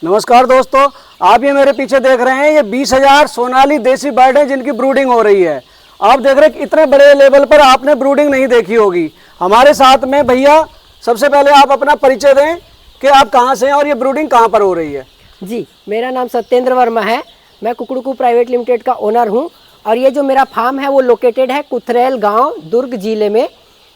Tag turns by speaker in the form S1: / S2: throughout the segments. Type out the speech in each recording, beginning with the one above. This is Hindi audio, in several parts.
S1: नमस्कार दोस्तों, आप ये मेरे पीछे देख रहे हैं, ये 20,000 सोनाली देसी बर्ड है जिनकी ब्रूडिंग हो रही है। आप देख रहे हैं इतने बड़े लेवल पर आपने ब्रूडिंग नहीं देखी होगी। हमारे साथ में भैया, सबसे पहले आप अपना परिचय दें कि आप कहाँ से हैं और ये ब्रूडिंग कहाँ पर हो रही है।
S2: जी, मेरा नाम सत्येंद्र वर्मा है। मैं कुकड़ू प्राइवेट लिमिटेड का ओनर हूँ और ये जो मेरा फार्म है वो लोकेटेड है कुथरेल गांव, दुर्ग जिले में,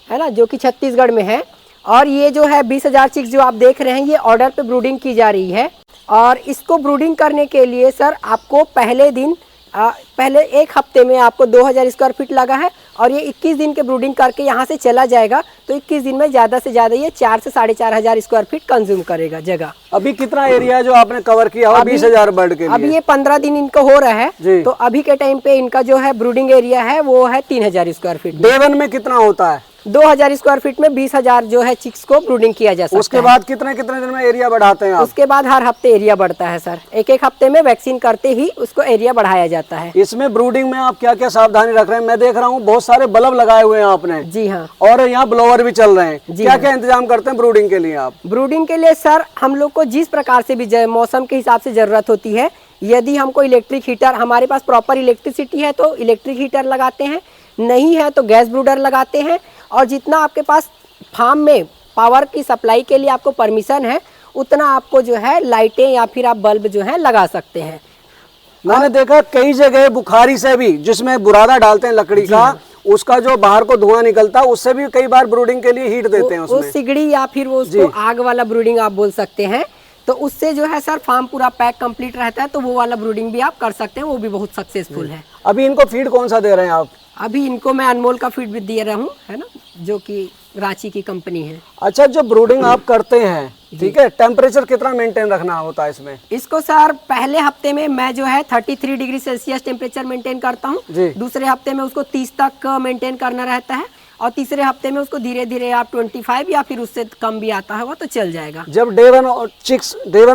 S2: है ना, जो कि छत्तीसगढ़ में है। और ये जो है 20,000 चिक्स जो आप देख रहे हैं, ये ऑर्डर पे ब्रूडिंग की जा रही है। और इसको ब्रूडिंग करने के लिए सर आपको पहले एक हफ्ते में आपको 2,000 स्क्वायर फीट लगा है और ये 21 दिन के ब्रूडिंग करके यहाँ से चला जाएगा। तो 21 दिन में ज़्यादा से ज़्यादा ये 4 से 4,500 स्क्वायर फीट कंज्यूम करेगा जगह।
S1: अभी कितना एरिया है जो आपने कवर किया हुआ 20,000 बर्ड के लिए?
S2: अभी ये 15 दिन इनका हो रहा है, तो अभी के टाइम पे इनका जो है ब्रूडिंग एरिया है वो है 3,000 स्क्वायर फीट।
S1: डे 1 में कितना होता है?
S2: 2,000 स्क्वायर फीट में 20,000 जो है चिक्स को ब्रूडिंग किया जा सकता है।
S1: उसके बाद कितने कितने दिन में एरिया बढ़ाते हैं आप?
S2: उसके बाद हर हफ्ते एरिया बढ़ता है सर। एक हफ्ते में वैक्सीन करते ही उसको एरिया बढ़ाया जाता है।
S1: इसमें ब्रूडिंग में आप क्या क्या सावधानी रख रहे हैं? मैं देख रहा हूँ बहुत सारे बल्ब लगाए हुए हैं आपने।
S2: जी हाँ।
S1: और यहाँ ब्लोअर भी चल रहे हैं। क्या क्या इंतजाम करते हैं ब्रूडिंग के लिए आप?
S2: ब्रूडिंग के लिए सर हम लोग को जिस प्रकार से भी मौसम के हिसाब से जरूरत होती है, यदि हमको इलेक्ट्रिक हीटर, हमारे पास प्रॉपर इलेक्ट्रिसिटी है तो इलेक्ट्रिक हीटर लगाते हैं, नहीं है तो गैस ब्रूडर लगाते हैं। और जितना आपके पास फार्म में पावर की सप्लाई के लिए आपको परमिशन है, उतना आपको जो है लाइटें या फिर आप बल्ब जो है लगा सकते हैं।
S1: मैंने देखा कई जगह बुखारी से भी, जिसमें बुरादा डालते हैं लकड़ी का, उसका जो बाहर को धुआं निकलता है उससे भी कई बार ब्रूडिंग के लिए हीट देते हैं।
S2: वो सिगड़ी या फिर वो उसको आग वाला ब्रूडिंग आप बोल सकते हैं। तो उससे जो है सर फार्म पूरा पैक कंप्लीट रहता है, तो वो वाला ब्रूडिंग भी आप कर सकते हैं, वो भी बहुत सक्सेसफुल है।
S1: अभी इनको फीड कौन सा दे रहे हैं आप?
S2: अभी इनको मैं अनमोल का फीड भी दे रहा हूँ, है ना, जो कि रांची की कंपनी है।
S1: अच्छा, जो ब्रूडिंग आप करते हैं, ठीक है, टेम्परेचर कितना मेंटेन रखना होता है इसमें?
S2: इसको सर पहले हफ्ते में मैं जो है 33 डिग्री सेल्सियस टेम्परेचर मेंटेन करता हूँ। दूसरे हफ्ते में उसको 30 तक मेंटेन करना रहता है और तीसरे हफ्ते में उसको धीरे धीरे आप 25 या फिर उससे कम भी आता है वो तो चल जाएगा।
S1: जब डे वन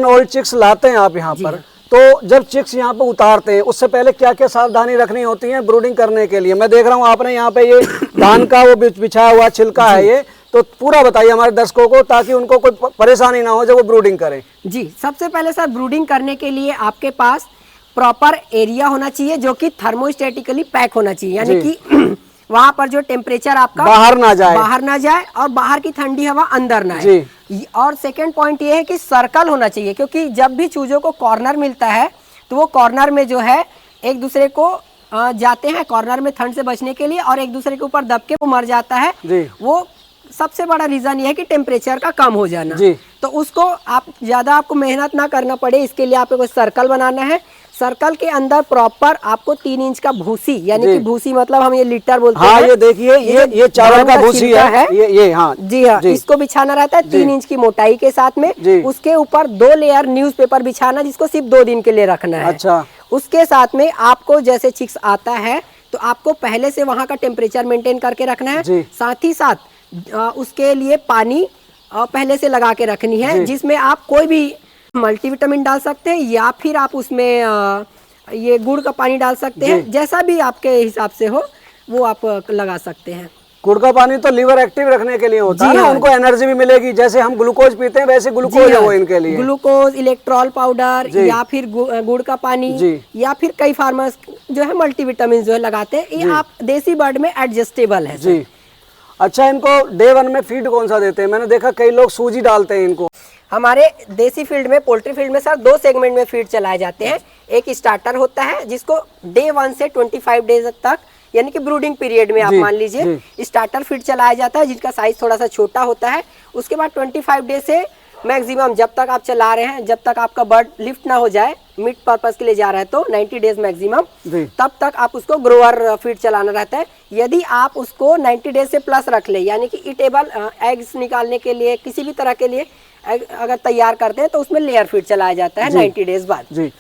S1: ओल्ड चिक्स लाते हैं आप यहाँ पर, तो जब चिक्स यहाँ पे उतारते हैं उससे पहले क्या क्या सावधानी रखनी होती है ब्रूडिंग करने के लिए? मैं देख रहा हूँ आपने यहाँ पे ये धान का वो बिछाया हुआ छिलका है, ये तो पूरा बताइए हमारे दर्शकों को, ताकि उनको कोई परेशानी ना हो जब वो ब्रूडिंग करें।
S2: जी, सबसे पहले सर ब्रूडिंग करने के लिए आपके पास प्रॉपर एरिया होना चाहिए जो कि थर्मोस्टेटिकली पैक होना चाहिए, यानी कि वहाँ पर जो टेम्परेचर आपका बाहर ना जाए और बाहर की ठंडी हवा अंदर ना आए। और सेकंड पॉइंट ये है कि सर्कल होना चाहिए, क्योंकि जब भी चूजों को कॉर्नर मिलता है तो वो कॉर्नर में जो है एक दूसरे को जाते हैं कॉर्नर में ठंड से बचने के लिए, और एक दूसरे के ऊपर दब के वो मर जाता है। वो सबसे बड़ा रीजन ये है कि टेम्परेचर का कम हो जाना। तो उसको आप ज्यादा आपको मेहनत ना करना पड़े, इसके लिए आपको सर्कल बनाना है। सर्कल के अंदर प्रॉपर आपको 3 इंच का भूसी, यानी कि भूसी मतलब हम ये लीटर बोलते हैं।
S1: ये देखिए, ये चावल का भूसी है। ये हाँ
S2: जी हाँ, इसको बिछाना रहता है 3 इंच की मोटाई के साथ में। उसके ऊपर 2 लेयर न्यूज़पेपर बिछाना, जिसको सिर्फ 2 दिन के लिए रखना है।
S1: अच्छा।
S2: उसके साथ में आपको जैसे चिक्स आता है तो आपको पहले से वहाँ का टेम्परेचर मेंटेन करके रखना है। साथ ही साथ उसके लिए पानी पहले से लगा के रखनी है, जिसमें आप कोई भी मल्टीविटामिन डाल सकते हैं या फिर आप उसमें ये गुड़ का पानी डाल सकते हैं, जैसा भी आपके हिसाब से हो वो आप लगा सकते हैं।
S1: गुड़ का पानी तो लिवर एक्टिव रखने के लिए होता है ना, उनको एनर्जी भी मिलेगी। जैसे हम ग्लूकोज पीते हैं वैसे ग्लूकोज है वो इनके लिए।
S2: ग्लूकोज, इलेक्ट्रॉल पाउडर या फिर गुड़ का पानी या फिर कई फार्मर्स जो है मल्टीविटामिन जो है लगाते हैं। ये आप देसी बर्ड में एडजस्टेबल है जी।
S1: अच्छा, इनको डे 1 में फीड कौन सा देते हैं? मैंने देखा कई लोग सूजी डालते हैं इनको।
S2: हमारे देसी फील्ड में, पोल्ट्री फील्ड में सर 2 सेगमेंट में फीड चलाए जाते हैं। एक स्टार्टर होता है जिसको डे 1 से 25 डेज तक, यानी कि ब्रूडिंग पीरियड में आप मान लीजिए स्टार्टर फीड चलाया जाता है, जिसका साइज थोड़ा सा छोटा होता है। उसके बाद 25 डेज से मैक्सिमम जब तक आप चला रहे हैं, जब तक आपका बर्ड लिफ्ट ना हो जाए, मीट पर्पस के लिए जा रहा है, तो 90 डेज मैक्सिमम, तब तक आप उसको ग्रोअर फीड चलाना रहता है। यदि आप उसको 90 डेज से प्लस रख ले, यानी कि ईटेबल एग्स निकालने के लिए, किसी भी तरह के लिए अगर तैयार करते हैं, तो उसमें लेयर फीड चलाया जाता है 90 डेज बाद।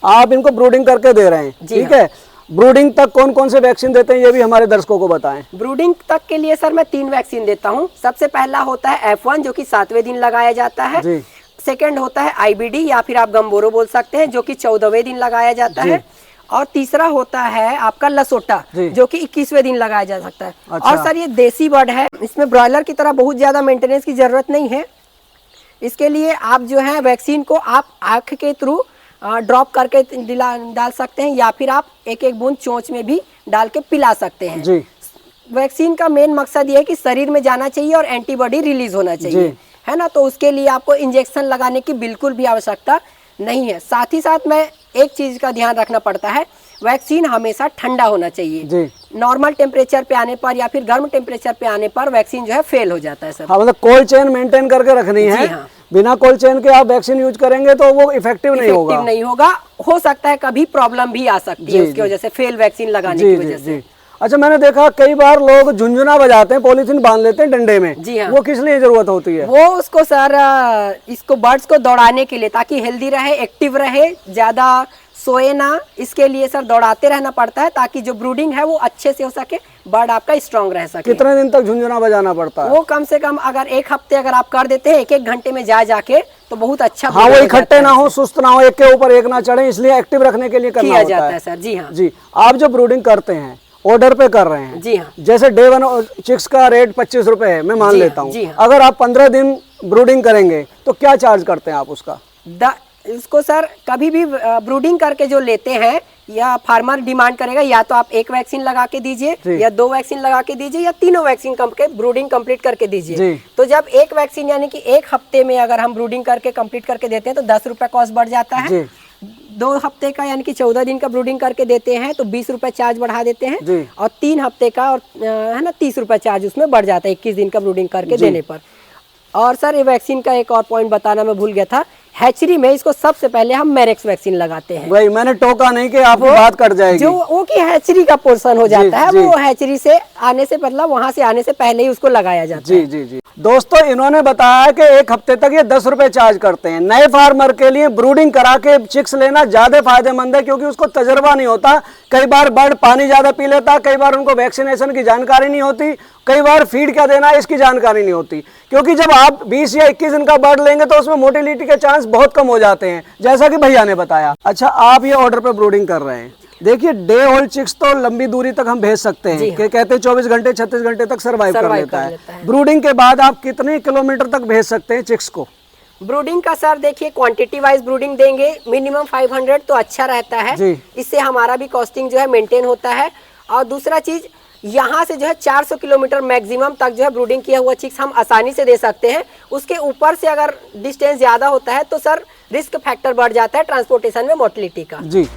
S1: आप इनको ब्रूडिंग करके दे रहे हैं, ठीक है। ब्रूडिंग तक कौन कौन से वैक्सीन देते हैं ये भी हमारे दर्शकों को बताएं।
S2: ब्रूडिंग तक के लिए सर मैं 3 वैक्सीन देता हूं। सबसे पहला होता है F1 जो कि 7वें दिन लगाया जाता है। सेकंड होता है IBD या फिर आप गम्बोरो बोल सकते हैं, जो कि 14वें दिन लगाया जाता है। और तीसरा होता है आपका लसोटा जो कि 21वें दिन लगाया जा सकता है। और सर ये देसी बर्ड है, इसमें ब्रॉयलर की तरह बहुत ज्यादा मेंटेनेंस की जरूरत नहीं है। इसके लिए आप जो है वैक्सीन को आप आँख के थ्रू ड्रॉप करके डाल सकते हैं, या फिर आप एक एक बूंद चोंच में भी डाल के पिला सकते हैं
S1: जी।
S2: वैक्सीन का मेन मकसद ये है कि शरीर में जाना चाहिए और एंटीबॉडी रिलीज होना चाहिए, है ना। तो उसके लिए आपको इंजेक्शन लगाने की बिल्कुल भी आवश्यकता नहीं है। साथ ही साथ में एक चीज का ध्यान रखना पड़ता है, वैक्सीन हमेशा ठंडा होना चाहिए। नॉर्मल टेम्परेचर पे आने पर या फिर गर्म टेम्परेचर पे आने पर वैक्सीन जो है फेल हो जाता है सर।
S1: हाँ, मतलब कोल्ड चेन मेंटेन करके रखनी है।
S2: हाँ।
S1: बिना कोल्ड चेन के आप वैक्सीन यूज करेंगे तो वो इफेक्टिव नहीं होगा।
S2: हो सकता है कभी प्रॉब्लम भी आ सकती है उसकी वजह से, फेल वैक्सीन लगाने की वजह से।
S1: अच्छा, मैंने देखा कई बार लोग झुंझुना बजाते हैं, पॉलीथीन बांध लेते हैं डंडे में।
S2: जी हाँ।
S1: वो किस लिए जरूरत होती है?
S2: वो उसको सर इसको बर्ड्स को दौड़ाने के लिए, ताकि हेल्दी रहे, एक्टिव रहे, ज्यादा सोए ना, इसके लिए सर दौड़ाते रहना पड़ता है ताकि जो ब्रूडिंग है वो अच्छे से हो सके, बर्ड आपका स्ट्रांग रह सके।
S1: कितने दिन तक झुंझुना बजाना पड़ता है?
S2: वो कम से कम अगर एक हफ्ते अगर आप कर देते हैं, एक एक घंटे में जाके तो बहुत अच्छा।
S1: हाँ, वो इकट्ठे ना हो, सुस्त ना हो, एक के ऊपर एक ना चढ़े, इसलिए एक्टिव रखने के लिए करना
S2: किया
S1: होता
S2: जाता है सर। जी हाँ
S1: जी। आप जो ब्रूडिंग करते हैं ऑर्डर पे कर रहे हैं?
S2: जी हाँ।
S1: जैसे डे 1 चिक्स का रेट 25 रुपए है, मैं मान लेता हूँ।
S2: हाँ।
S1: अगर आप 15 दिन ब्रूडिंग करेंगे तो क्या चार्ज करते हैं आप उसका?
S2: इसको सर कभी भी ब्रूडिंग करके जो लेते हैं, या फार्मर डिमांड करेगा या तो आप एक वैक्सीन लगा के दीजिए, या 2 वैक्सीन लगा के दीजिए, या 3 वैक्सीन ब्रूडिंग कंप्लीट करके दीजिए। तो जब एक वैक्सीन यानी कि एक हफ्ते में अगर हम ब्रूडिंग करके कंप्लीट करके देते हैं तो 10 रुपए कॉस्ट बढ़ जाता है। 2 हफ्ते का यानी कि 14 दिन का ब्रूडिंग करके देते हैं तो 20 रुपए चार्ज बढ़ा देते हैं, और 3 हफ्ते का और है ना 30 रुपए चार्ज उसमें बढ़ जाता है 21 दिन का ब्रूडिंग करके देने पर। और सर ये वैक्सीन का एक और पॉइंट बताना मैं भूल गया था, हैचरी में इसको सबसे पहले हम मैरेक्स वैक्सीन लगाते हैं।
S1: वही मैंने टोका नहीं कि आपको बात कट जाएगी।
S2: जो वो की हैचरी का पोर्शन हो जाता है, वो हैचरी से आने से मतलब वहां से आने से पहले ही उसको लगाया जाता है।
S1: जी जी। दोस्तों, इन्होंने बताया कि एक हफ्ते तक ये 10 रुपए चार्ज करते हैं। नए फार्मर के लिए ब्रूडिंग करा के चिक्स लेना ज्यादा फायदेमंद है, क्योंकि उसको तजर्बा नहीं होता। कई बार बर्ड पानी ज्यादा पी लेता, कई बार उनको वैक्सीनेशन की जानकारी नहीं होती, कई बार फीड क्या देना है इसकी जानकारी नहीं होती। क्योंकि जब आप 20 या 21 दिन का बर्ड लेंगे तो उसमें मोटिलिटी के चांस बहुत कम हो जाते हैं, जैसा कि भैया ने बताया। अच्छा, आप ये ऑर्डर पे ब्रूडिंग कर रहे हैं। देखिए, डे ओल्ड चिक्स तो लंबी दूरी तक हम भेज सकते हैं, कि कहते हैं 24 घंटे 36 घंटे तक सर्वाइव कर लेता है। ब्रूडिंग के बाद आप कितने किलोमीटर तक भेज सकते हैं चिक्स को?
S2: ब्रूडिंग का सर देखिए, क्वांटिटी वाइज ब्रूडिंग देंगे, मिनिमम 500 तो अच्छा रहता है। इससे हमारा भी कॉस्टिंग जो है मेंटेन होता है। और दूसरा चीज, यहाँ से जो है 400 किलोमीटर मैक्सिमम तक जो है ब्रूडिंग किया हुआ चिक्स हम आसानी से दे सकते हैं। उसके ऊपर से अगर डिस्टेंस ज्यादा होता है तो सर रिस्क फैक्टर बढ़ जाता है ट्रांसपोर्टेशन में मोटिलिटी का।
S1: जी।